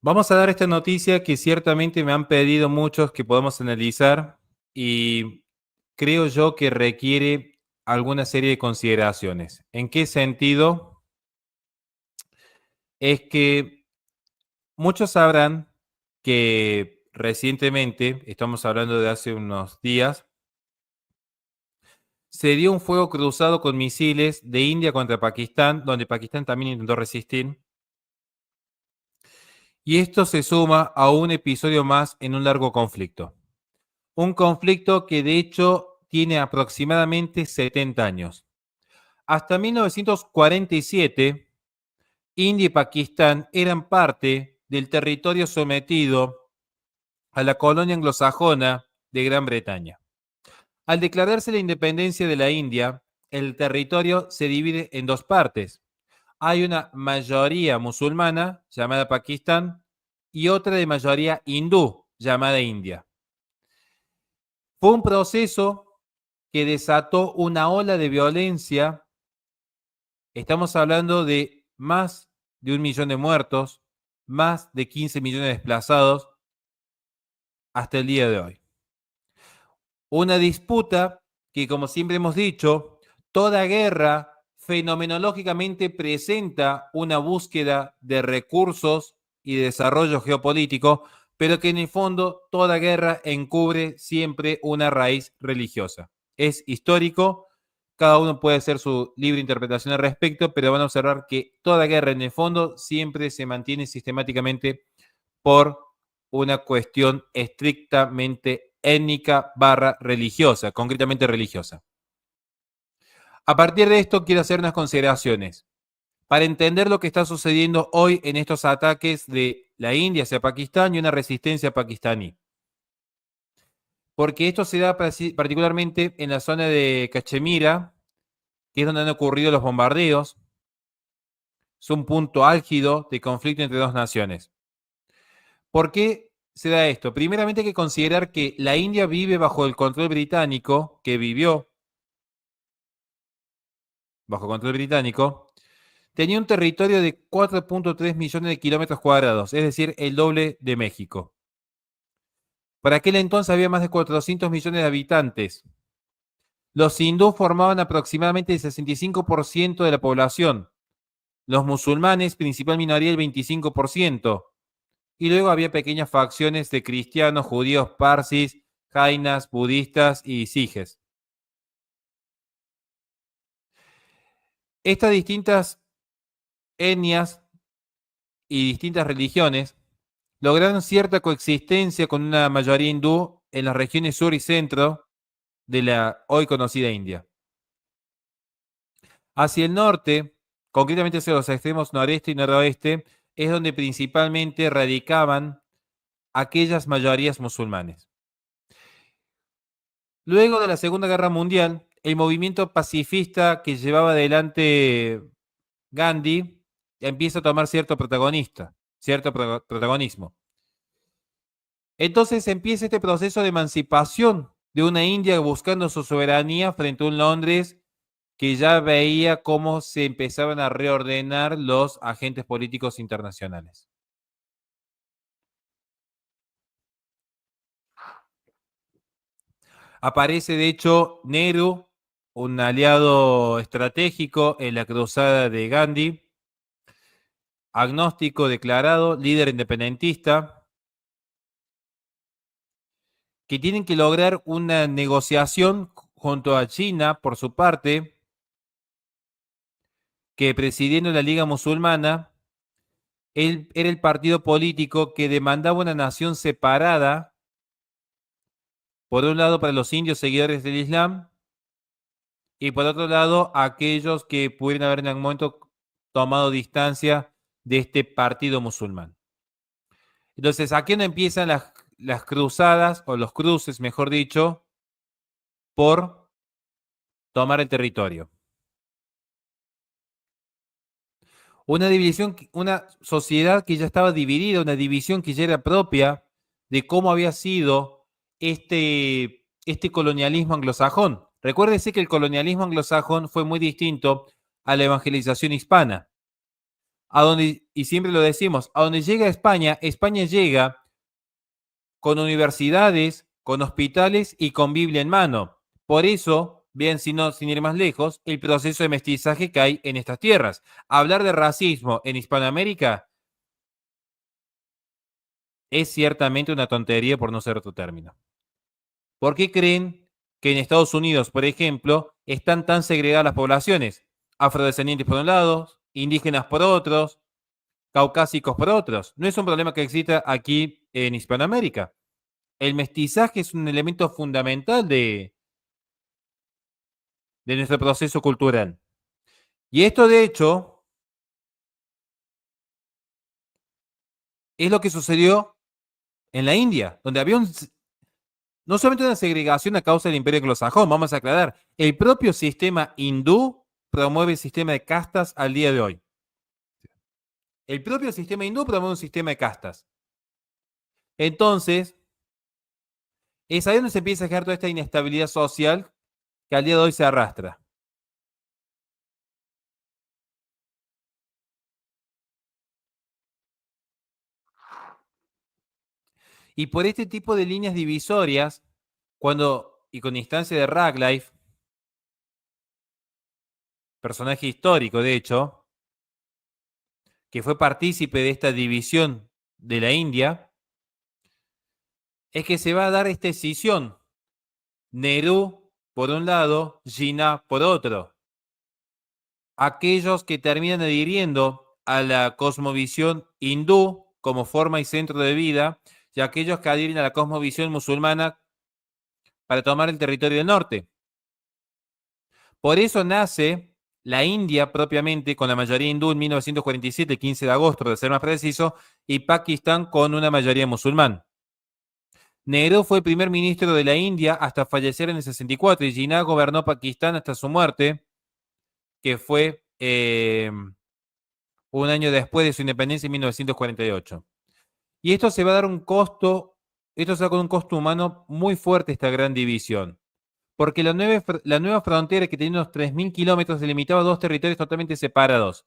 Vamos a dar esta noticia que ciertamente me han pedido muchos que podamos analizar y creo yo que requiere alguna serie de consideraciones. ¿En qué sentido? Es que muchos sabrán que recientemente, estamos hablando de hace unos días, se dio un fuego cruzado con misiles de India contra Pakistán, donde Pakistán también intentó resistir. Y esto se suma a un episodio más en un largo conflicto. Un conflicto que de hecho tiene aproximadamente 70 años. Hasta 1947, India y Pakistán eran parte del territorio sometido a la colonia anglosajona de Gran Bretaña. Al declararse la independencia de la India, el territorio se divide en dos partes. Hay una mayoría musulmana, llamada Pakistán, y otra de mayoría hindú, llamada India. Fue un proceso que desató una ola de violencia. Estamos hablando de más de 1 millón de muertos, más de 15 millones de desplazados hasta el día de hoy. Una disputa que, como siempre hemos dicho, toda guerra fenomenológicamente presenta una búsqueda de recursos y de desarrollo geopolítico, pero que en el fondo toda guerra encubre siempre una raíz religiosa. Es histórico, cada uno puede hacer su libre interpretación al respecto, pero van a observar que toda guerra en el fondo siempre se mantiene sistemáticamente por una cuestión estrictamente étnica barra religiosa, concretamente religiosa. A partir de esto quiero hacer unas consideraciones para entender lo que está sucediendo hoy en estos ataques de la India hacia Pakistán y una resistencia pakistaní. Porque esto se da particularmente en la zona de Cachemira, que es donde han ocurrido los bombardeos. Es un punto álgido de conflicto entre dos naciones. ¿Por qué se da esto? Primeramente hay que considerar que la India vive bajo el control británico, que vivió bajo control británico, tenía un territorio de 4.3 millones de kilómetros cuadrados, es decir, el doble de México. Para aquel entonces había más de 400 millones de habitantes. Los hindúes formaban aproximadamente el 65% de la población. Los musulmanes, principal minoría, el 25%. Y luego había pequeñas facciones de cristianos, judíos, parsis, jainas, budistas y sijes. Estas distintas etnias y distintas religiones lograron cierta coexistencia con una mayoría hindú en las regiones sur y centro de la hoy conocida India. Hacia el norte, concretamente hacia los extremos noreste y noroeste, es donde principalmente radicaban aquellas mayorías musulmanes. Luego de la Segunda Guerra Mundial, el movimiento pacifista que llevaba adelante Gandhi empieza a tomar cierto protagonismo. Entonces empieza este proceso de emancipación de una India buscando su soberanía frente a un Londres que ya veía cómo se empezaban a reordenar los agentes políticos internacionales. Aparece, de hecho, Nehru, un aliado estratégico en la cruzada de Gandhi, agnóstico declarado, líder independentista, que tienen que lograr una negociación junto a China, por su parte, que presidiendo la Liga Musulmana, él era el partido político que demandaba una nación separada, por un lado para los indios seguidores del Islam, y por otro lado aquellos que pudieran haber en algún momento tomado distancia de este partido musulmán. Entonces, aquí no empiezan las cruzadas, o los cruces, mejor dicho, por tomar el territorio. Una división, una sociedad que ya estaba dividida, una división que ya era propia de cómo había sido este colonialismo anglosajón. Recuérdese que el colonialismo anglosajón fue muy distinto a la evangelización hispana. A donde, y siempre lo decimos, a donde llega España, España llega con universidades, con hospitales y con Biblia en mano. Por eso, bien, sin ir más lejos, el proceso de mestizaje que hay en estas tierras. Hablar de racismo en Hispanoamérica es ciertamente una tontería por no ser otro término. ¿Por qué creen que en Estados Unidos, por ejemplo, están tan segregadas las poblaciones? Afrodescendientes por un lado, indígenas por otros, caucásicos por otros. No es un problema que exista aquí en Hispanoamérica. El mestizaje es un elemento fundamental de nuestro proceso cultural. Y esto, de hecho, es lo que sucedió en la India, donde había no solamente una segregación a causa del imperio anglosajón, vamos a aclarar, el propio sistema hindú promueve el sistema de castas al día de hoy. El propio sistema hindú promueve un sistema de castas. Entonces, es ahí donde se empieza a generar toda esta inestabilidad social que al día de hoy se arrastra. Y por este tipo de líneas divisorias, y con instancia de Radcliffe, personaje histórico de hecho, que fue partícipe de esta división de la India, es que se va a dar esta escisión. Nehru por un lado, Jinnah por otro. Aquellos que terminan adhiriendo a la cosmovisión hindú como forma y centro de vida, y aquellos que adhieren a la cosmovisión musulmana para tomar el territorio del norte. Por eso nace la India propiamente con la mayoría hindú en 1947, el 15 de agosto, de ser más preciso, y Pakistán con una mayoría musulmán. Nehru fue el primer ministro de la India hasta fallecer en el 64 y Jinnah gobernó Pakistán hasta su muerte, que fue un año después de su independencia en 1948. Y esto se va a dar un costo, esto se da con un costo humano muy fuerte, esta gran división. Porque la nueva frontera, que tenía unos 3.000 kilómetros, delimitaba dos territorios totalmente separados.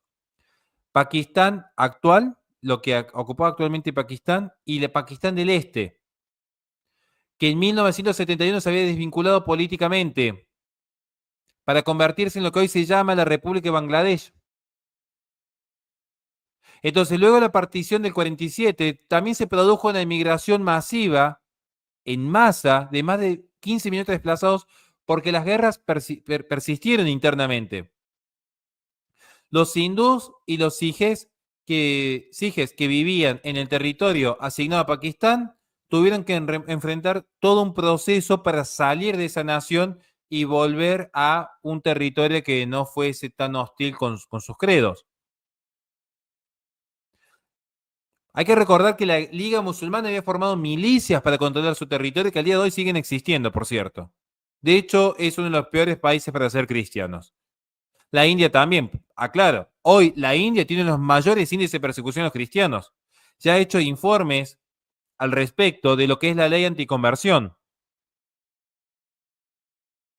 Pakistán actual, lo que ocupaba actualmente Pakistán, y el Pakistán del Este, que en 1971 se había desvinculado políticamente para convertirse en lo que hoy se llama la República de Bangladesh. Entonces, luego de la partición del 47, también se produjo una inmigración masiva, en masa, de más de 15 millones de desplazados, porque las guerras persistieron internamente. Los hindús y los sijes que vivían en el territorio asignado a Pakistán tuvieron que enfrentar todo un proceso para salir de esa nación y volver a un territorio que no fuese tan hostil con sus credos. Hay que recordar que la Liga Musulmana había formado milicias para controlar su territorio que al día de hoy siguen existiendo, por cierto. De hecho, es uno de los peores países para ser cristianos. La India también, aclaro, hoy la India tiene los mayores índices de persecución a los cristianos. Ya ha hecho informes al respecto de lo que es la ley anticonversión.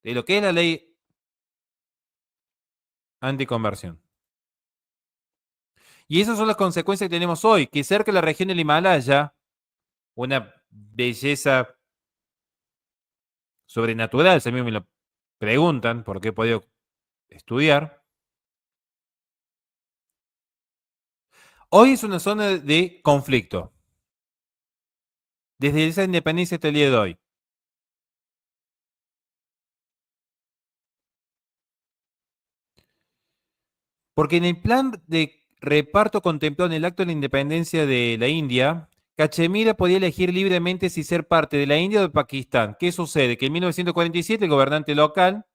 De lo que es la ley anticonversión. Y esas son las consecuencias que tenemos hoy, que cerca de la región del Himalaya, una belleza sobrenatural, si a mí me lo preguntan, porque he podido estudiar, hoy es una zona de conflicto. Desde esa independencia hasta el día de hoy. Porque en el plan de reparto contemplado en el acto de la independencia de la India, Cachemira podía elegir libremente si ser parte de la India o de Pakistán. ¿Qué sucede? Que en 1947 el gobernante local,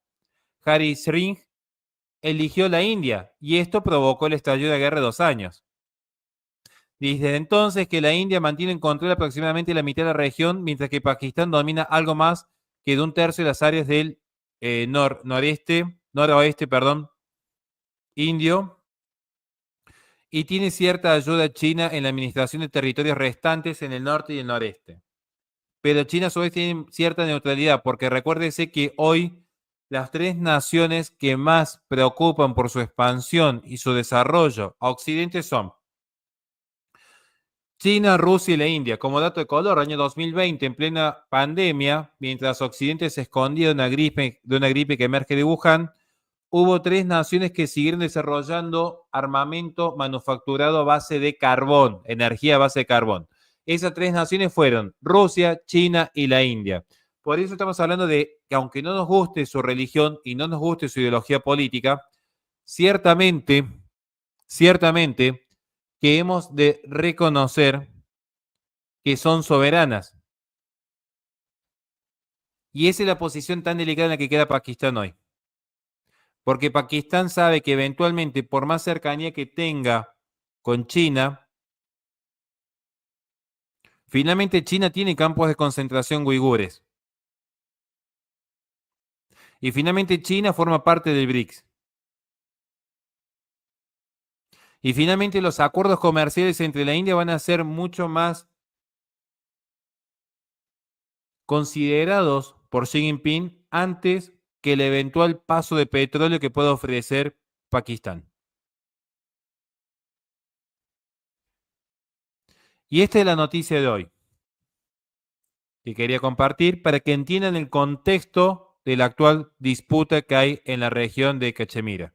Hari Singh, eligió la India y esto provocó el estallido de la guerra de 2 años. Desde entonces que la India mantiene en control aproximadamente la mitad de la región, mientras que Pakistán domina algo más que de un tercio de las áreas del noroeste, indio, y tiene cierta ayuda china en la administración de territorios restantes en el norte y el noreste. Pero China a su vez tiene cierta neutralidad, porque recuérdese que hoy las tres naciones que más preocupan por su expansión y su desarrollo a Occidente son China, Rusia y la India. Como dato de color, año 2020, en plena pandemia, mientras Occidente se escondía de una gripe que emerge de Wuhan, hubo tres naciones que siguieron desarrollando armamento manufacturado a base de carbón, energía a base de carbón. Esas tres naciones fueron Rusia, China y la India. Por eso estamos hablando de que aunque no nos guste su religión y no nos guste su ideología política, ciertamente, ciertamente que hemos de reconocer que son soberanas. Y esa es la posición tan delicada en la que queda Pakistán hoy. Porque Pakistán sabe que eventualmente, por más cercanía que tenga con China, finalmente China tiene campos de concentración uigures. Y finalmente China forma parte del BRICS. Y finalmente los acuerdos comerciales entre la India van a ser mucho más considerados por Xi Jinping antes que el eventual paso de petróleo que pueda ofrecer Pakistán. Y esta es la noticia de hoy que quería compartir para que entiendan el contexto de la actual disputa que hay en la región de Cachemira.